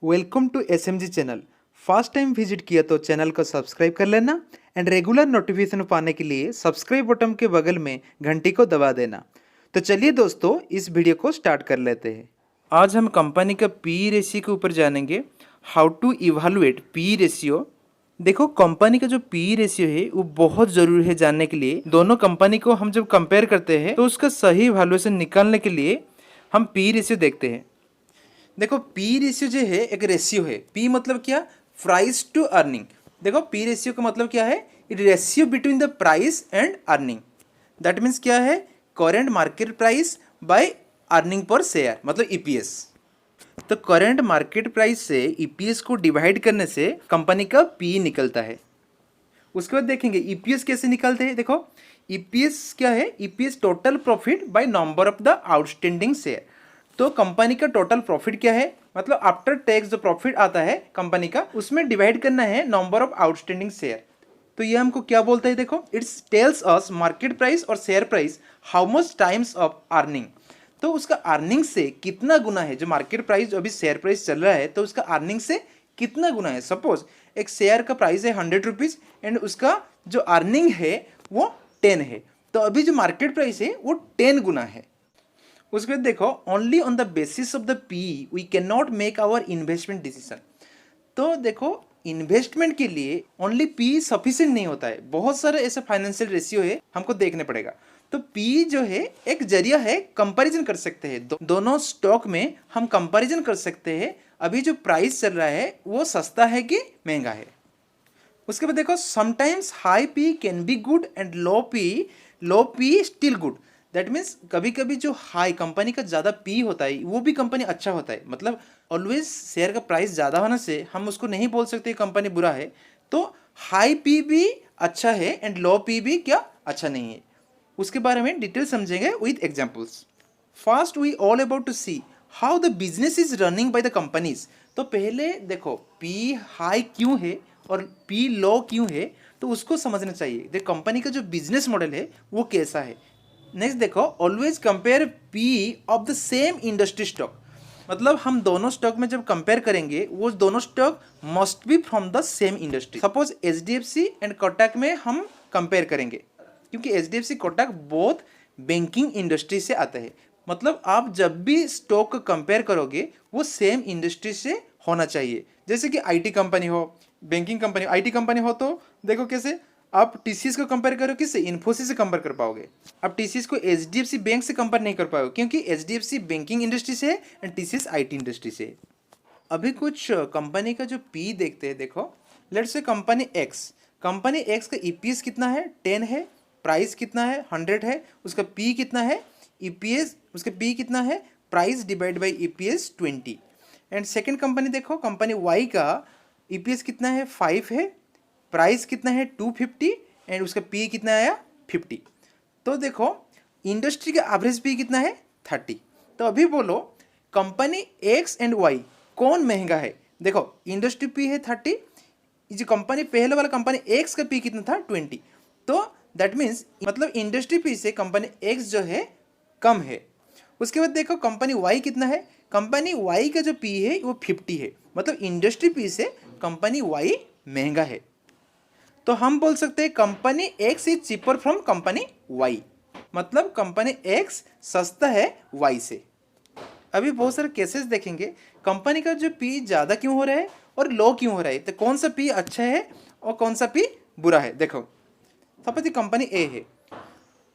Welcome to SMG channel. First time visit किया तो channel को सब्सक्राइब कर लेना एंड रेगुलर नोटिफिकेशन पाने के लिए सब्सक्राइब बटन के बगल में घंटी को दबा देना। तो चलिए दोस्तों, इस वीडियो को स्टार्ट कर लेते हैं। आज हम कंपनी का पी रेशियो के ऊपर जानेंगे, how to evaluate P ratio. देखो, कंपनी का जो पी रेशियो है वो बहुत जरूरी है जानने के लिए। दोनों कंपनी को हम जब कंपेयर करते हैं तो उसका सही वैल्यूएशन निकालने के लिए हम पी रेशियो देखते हैं। देखो, पी रेशियो जो है एक रेशियो है। पी मतलब क्या? Price to earning. देखो, पी रेशियो का मतलब क्या है? It ratio between the price and earning. That means क्या है? Current market price by earning per share, मतलब ईपीएस। तो करेंट मार्केट प्राइस से ईपीएस को डिवाइड करने से कंपनी का पी निकलता है। उसके बाद देखेंगे ईपीएस कैसे निकलते हैं। देखो, ईपीएस क्या है? EPS total profit by number of the outstanding share. तो कंपनी का टोटल प्रॉफिट क्या है? मतलब आफ्टर टैक्स जो प्रॉफिट आता है कंपनी का, उसमें डिवाइड करना है नंबर ऑफ आउटस्टैंडिंग शेयर। तो ये हमको क्या बोलता है? देखो, it's tells us market price और share price how much times of earning. तो उसका अर्निंग से कितना गुना है। जो मार्केट प्राइस, जो अभी शेयर प्राइस चल रहा है, तो उसका अर्निंग से कितना गुना है। सपोज एक शेयर का प्राइस है 100 रुपीज एंड उसका जो अर्निंग है वो 10 है, तो अभी जो मार्केट प्राइस है वो 10 गुना है। उसके बाद देखो, only on the basis of the P we can not make our investment decision. तो देखो, इन्वेस्टमेंट के लिए ओनली पी सफिशिएंट नहीं होता है। बहुत सारे ऐसे फाइनेंशियल रेशियो है, हमको देखने पड़ेगा। तो पी जो है एक जरिया है, कंपैरिजन कर सकते हैं। दोनों स्टॉक में हम कंपैरिजन कर सकते हैं, अभी जो प्राइस चल रहा है वो सस्ता है कि महंगा है। उसके बाद देखो, sometimes high P can be good and low P still good. That means कभी कभी जो हाई कंपनी का ज़्यादा पी होता है वो भी कंपनी अच्छा होता है। मतलब ऑलवेज शेयर का प्राइस ज़्यादा होने से हम उसको नहीं बोल सकते कंपनी बुरा है। तो हाई पी भी अच्छा है एंड लो पी भी क्या अच्छा नहीं है। उसके बारे में डिटेल समझेंगे with examples. First we all about to see how the business is running by the companies. तो पहले देखो, पी हाई क्यों है और पी लो क्यों है, तो उसको समझना चाहिए। देख, कंपनी का जो बिजनेस मॉडल है वो कैसा है। नेक्स्ट देखो, always compare P of the same industry stock. मतलब हम दोनों स्टॉक में जब कंपेयर करेंगे, वो दोनों stock must be from the same industry. Suppose HDFC and Kotak में हम कंपेयर करेंगे, क्योंकि HDFC Kotak both banking industry से आते हैं। मतलब आप जब भी स्टॉक को कंपेयर करोगे वो सेम इंडस्ट्री से होना चाहिए। जैसे कि आईटी कंपनी हो, बैंकिंग कंपनी, आईटी कंपनी हो, तो देखो कैसे आप टीसीएस को कंपेयर करो, किससे? इन्फोसिस से कंपेयर कर पाओगे। आप टीसीएस को एचडीएफसी बैंक से कंपेयर नहीं कर पाओगे, क्योंकि एचडीएफसी बैंकिंग इंडस्ट्री से है एंड टीसीएस आईटी इंडस्ट्री से है। अभी कुछ कंपनी का जो पी देखते हैं। देखो, लेट्स से कंपनी एक्स का ईपीएस कितना है? 10 है। प्राइस कितना है? 100 है। उसका पी कितना है? ईपीएस, उसका पी कितना है? Price divide by EPS 20। And second company देखो, कंपनी वाई का ईपीएस कितना है? 5 है। प्राइस कितना है? 250 एंड उसका पी कितना आया? 50। तो देखो, इंडस्ट्री का एवरेज पी कितना है? 30। तो अभी बोलो, कंपनी एक्स एंड वाई कौन महंगा है? देखो, इंडस्ट्री पी है 30, जो कंपनी पहले वाला कंपनी एक्स का पी कितना था? 20। तो दैट मीन्स मतलब इंडस्ट्री पी से कंपनी एक्स जो है कम है। उसके बाद देखो, कंपनी वाई कितना है? कंपनी वाई का जो पी है वो 50 है। मतलब इंडस्ट्री पी से कंपनी वाई महंगा है। तो हम बोल सकते हैं company X is cheaper from company Y. मतलब कंपनी एक्स सस्ता है वाई से। अभी बहुत सारे केसेस देखेंगे, कंपनी का जो पी ज़्यादा क्यों हो रहा है और लो क्यों हो रहा है। तो कौन सा पी अच्छा है और कौन सा पी बुरा है। देखो, सपोज कंपनी ए है,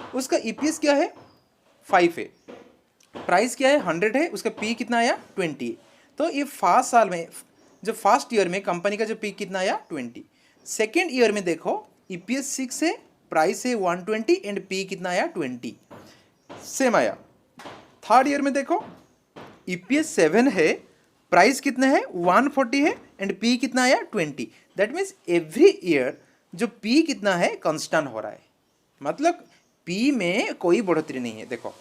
उसका ईपीएस क्या है? 5 है। प्राइस क्या है? 100 है। उसका पी कितना आया? 20। तो ये फर्स्ट साल में, जो फर्स्ट ईयर में कंपनी का जो पी कितना आया? 20। सेकेंड ईयर में देखो, ईपीएस 6 है, प्राइस है 120 एंड पी कितना आया? 20, सेम आया। थर्ड ईयर में देखो, ईपीएस 7 है, प्राइस कितना है? 140 है एंड पी कितना आया? 20। दैट मीन्स एवरी ईयर जो पी कितना है? कांस्टेंट हो रहा है। मतलब पी में कोई बढ़ोतरी नहीं है। देखो,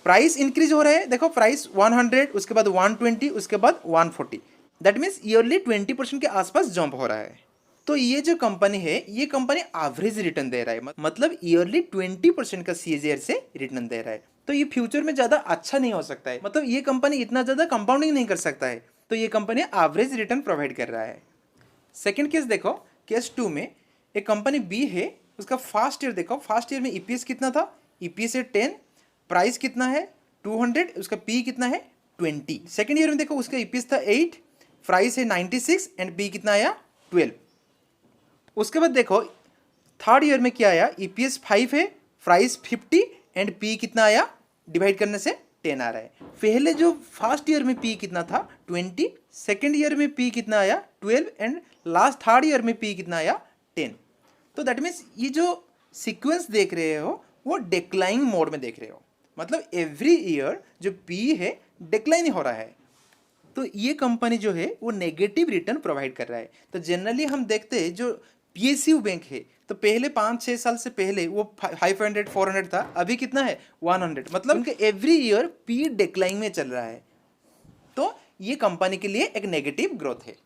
प्राइस इंक्रीज हो रहा है। देखो, प्राइस 100, उसके बाद 120, उसके बाद 140। दैट मीन्स ईयरली 20% के आसपास जंप हो रहा है। तो ये जो कंपनी है, ये कंपनी एवरेज रिटर्न दे रहा है। मतलब ईयरली 20% का सीएजीआर से रिटर्न दे रहा है। तो ये फ्यूचर में ज़्यादा अच्छा नहीं हो सकता है। मतलब ये कंपनी इतना ज़्यादा कंपाउंडिंग नहीं कर सकता है। तो ये कंपनी एवरेज रिटर्न प्रोवाइड कर रहा है। सेकंड केस देखो, केस 2 में एक कंपनी बी है, उसका फर्स्ट ईयर देखो, फर्स्ट ईयर में ईपीएस कितना था, ईपीएस है 10, प्राइस कितना है 200, उसका पी कितना है 20। सेकंड ईयर में देखो उसका ईपीएस था 8, प्राइस है 96 एंड पी कितना आया 12। उसके बाद देखो थर्ड ईयर में क्या आया, ईपीएस 5 है, प्राइस 50 एंड पी कितना आया, डिवाइड करने से 10 आ रहा है। पहले जो फर्स्ट ईयर में पी कितना था 20, सेकेंड ईयर में पी कितना आया 12 एंड लास्ट थर्ड ईयर में पी कितना आया 10। तो दैट मीन्स ये जो सीक्वेंस देख रहे हो वो डिक्लाइन मोड में देख रहे हो, मतलब एवरी ईयर जो पी है डिक्लाइन हो रहा है। तो ये कंपनी जो है वो नेगेटिव रिटर्न प्रोवाइड कर रहा है। तो जनरली हम देखते हैं जो पीएसयू बैंक है, तो पहले 5-6 साल से पहले वो 500 400 था, अभी कितना है 100, मतलब उनके एवरी ईयर पी डिक्लाइन में चल रहा है। तो ये कंपनी के लिए एक नेगेटिव ग्रोथ है।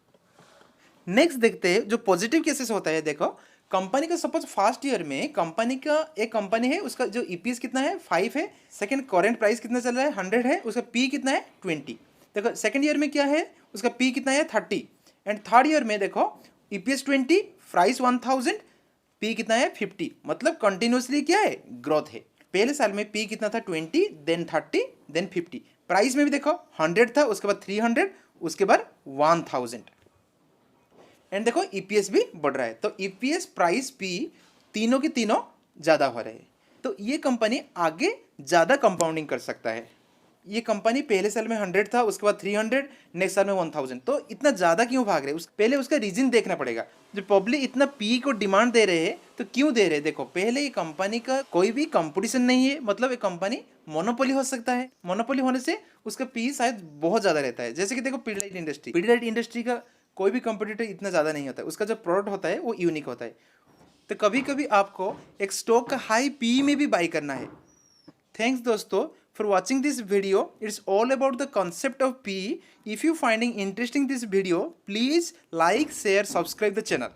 नेक्स्ट देखते हैं जो पॉजिटिव केसेस होता है। देखो कंपनी का सपोज फर्स्ट ईयर में कंपनी का एक कंपनी है, उसका जो ईपीएस कितना है 5 है, सेकंड करंट प्राइस कितना चल रहा है 100 है, उसका पी कितना है 20। देखो सेकंड ईयर में क्या है, उसका पी कितना है 30 एंड थर्ड ईयर में देखो ईपीएस 20, प्राइस 1000, पी कितना है 50, मतलब कंटिन्यूसली क्या है ग्रोथ है। पहले साल में पी कितना था 20, देन 30, देन 50। प्राइस में भी देखो 100 था, उसके बाद 300, उसके बाद 1000 एंड देखो ईपीएस भी बढ़ रहा है। तो ईपीएस प्राइस पी तीनों के तीनों ज़्यादा हो रहे हैं। तो ये कंपनी आगे ज़्यादा कंपाउंडिंग कर सकता है। ये कंपनी पहले साल में 100 था, उसके बाद 300, नेक्स्ट साल में 1000। तो इतना ज़्यादा क्यों भाग रहे हैं, पहले उसका रीजन देखना पड़ेगा। जो पब्लिक इतना पी को डिमांड दे रहे हैं तो क्यों दे रहे हैं। देखो पहले ये कंपनी का कोई भी कंपटीशन नहीं है, मतलब ये कंपनी मोनोपोली हो सकता है। मोनोपोली होने से उसका पी शायद बहुत ज़्यादा रहता है। जैसे कि देखो पीडीलाइट इंडस्ट्री का कोई भी कंपटीटर इतना ज़्यादा नहीं होता है, उसका जो प्रोडक्ट होता है वो यूनिक होता है। तो कभी कभी आपको एक स्टॉक का हाई पी में भी बाई करना है। Thanks दोस्तों for watching this video. It's all about the concept of PE. If you finding interesting this video, please like, share, subscribe the channel.